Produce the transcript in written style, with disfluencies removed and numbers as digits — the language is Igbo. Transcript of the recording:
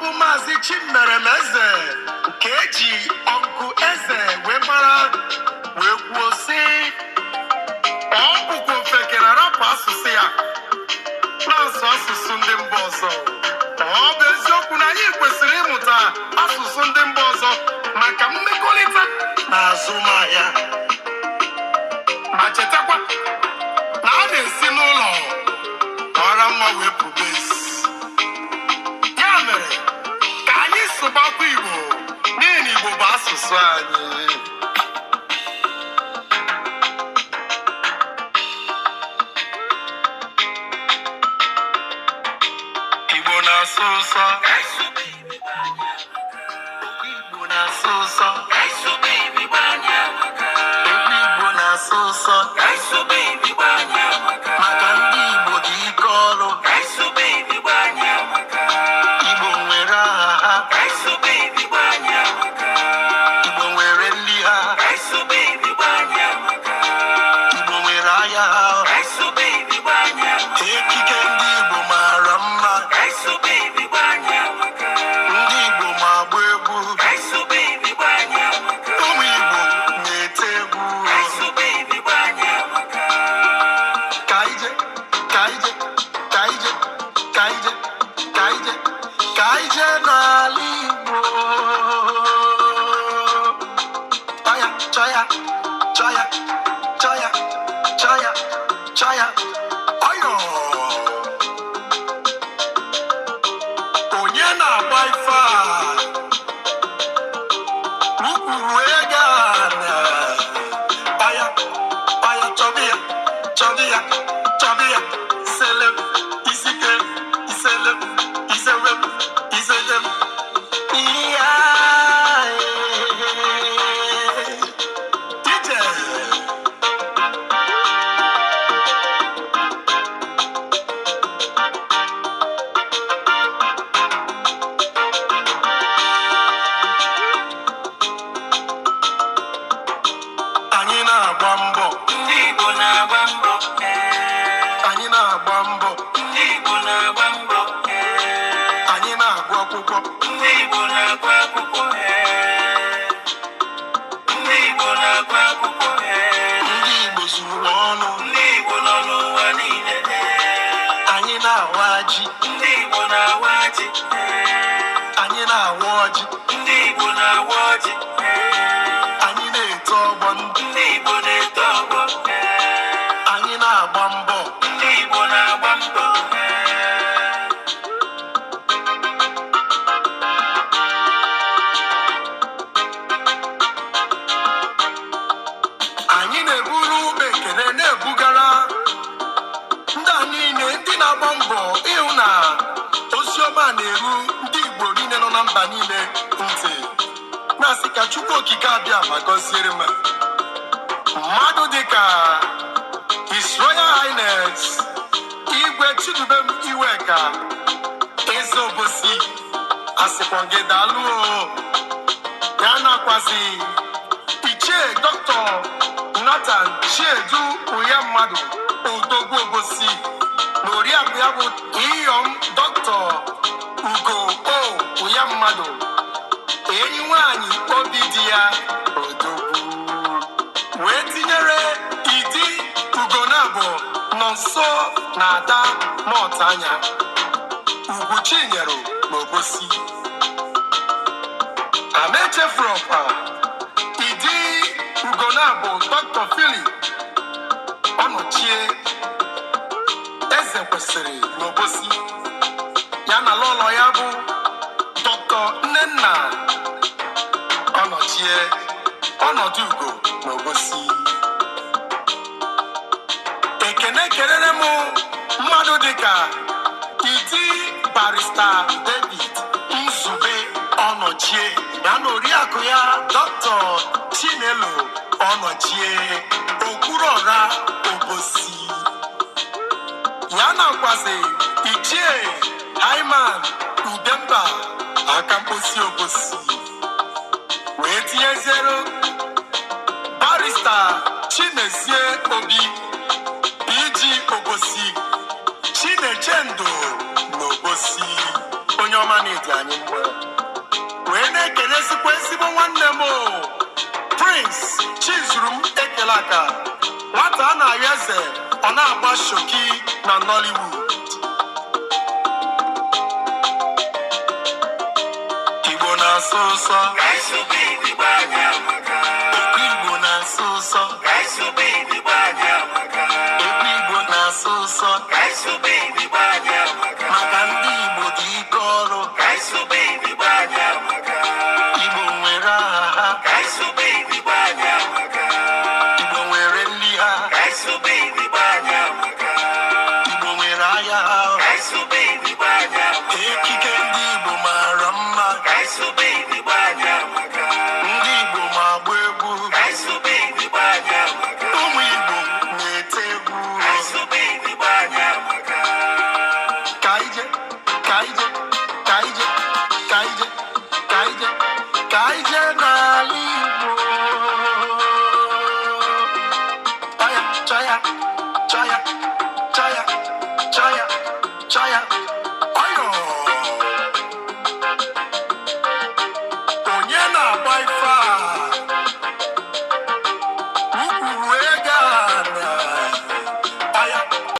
bụ Maazị Chimeremeze nke eji ọgụ eze wee mara wee kwuo sị ọ bụkwa ofeke na-arapụ asụsụ ya na-asụ asụsụ ndị mba ọzọ. Ọ bụ eziokwu na anyị kwesịrị ịmụta asụsụ ndị mba ọzọ maka mmekọrịta na azụmahịa, ma chetakwa na a na-esi n'ụlọ mara mma wee pụba ezi. Ya mere ka anyị sụbakwa Igbo n'ihi na Igbo bụ asụsụ anyị. Igbo na-asụ ụsọ, Igbo na-asụ ụsọ, egwu Igbo na-asụ ụsọ, maka ndị Igbo dị ike ọrụ. Igbo nwere aha ha, Igbo nwere nri ha, Igbo nwere ahịa ha. Ekike ndị Igbo mara mma, ndị Igbo ma agba egwu, ụmụ Igbo na-ete egwu. Ka ije, ka ije, ka ije, ka ije, ka ije, ka ije n'ala Igbo. Chaya, chaya, chaya, chaya, chaya, ọyọ. Onye na-agba ife a? Ukwuru ego ana. Paya, paya, chọbịa, chọbịa, chọbịa. Iselem, isike, iselem, isewem, iselem. Iya, ije. Anyị na-agba mbọ, Ndị Igbo na-agba mbọ, anyị na-agba mbọ, ndị Igbo na-agba mbọ, anyị na-agụ akwụkwọ. ndị Igbo na-agụ akwụkwọ, ndị Igbo na-agụ akwụkwọ, Ndị Igbo zuru ọnụ, ndị Igbo nọ n'ụwa niile, anyị na-awa ji, ndị Igbo na-awa ji, anyị na-awa ọjị, ndị Igbo na-awa ọjị, anyị na-eto ọgbọ, ndị Igbo na-eto ọgbọ, anyị na-agba mbọ. ndị Igbo na-agba mbọ, Anyị na-eburu ekele na-ebugara ndị a niile ndị na-agba mbọ ịhụ na ozi ọma na-eru ndị Igbo niile nọ na mba niile ntị, na-asị ka Chukwu okike abịa ma gọziere m mmadụ dịka His Royal Highness Igwe Chidubem Iweka Eze Obosi, asịkwa gị daalụ o. Ya nakwazi Ichie Dr. Nathan Chiedu Uyammadụ Odogwu Obosi na oriakụ ya bụ Iyom Dr. Ugo O Uyammadụ, enyi nwanyị obi di ya Odogwu, wee tinyere Idi Ugonabụ nọ nso na Ada Mọtanya Ugwu Chinyere n'Obosi. Amechefurọkwa Idi Ugonabụ Dr. Philip Ọnọchie Eze Kwesịrị n'Obosi, ya na lọlọ ya bụ Dr. Nnenna Ọnọchie Ọnọdụ Ugo n'Obosi. Ekene kelere m mmadụ dịka Idi Barrister David Nzube Ọnọchie ya na oriakụ ya Dr. Chinelo Ọnọchie Okwuruọra Obosi, ya nakwazi Ichie Hyman Udemba Akamposi Obosi, wee tinyeziere Barrister Chinezie Obi PG Obosi, Chinechendo n'Obosi, onye ọma na-eji anyị mgbe wee na-ekelezikwa ezigbo nwanne m Prince Chizurum ekele aka nwata a na-ayọ eze ọ na-agba shoki na Nollywood. Igbo na-asụ ụsọ okwu Igbo na-asụ ụsọ egwu Igbo na-asụ ụsọ maka ndị Igbo dị ike ọrụ Igbo nwere aha ha Igbo nwere nri ha Igbo nwere ahịa ha ekike ndị Igbo mara mma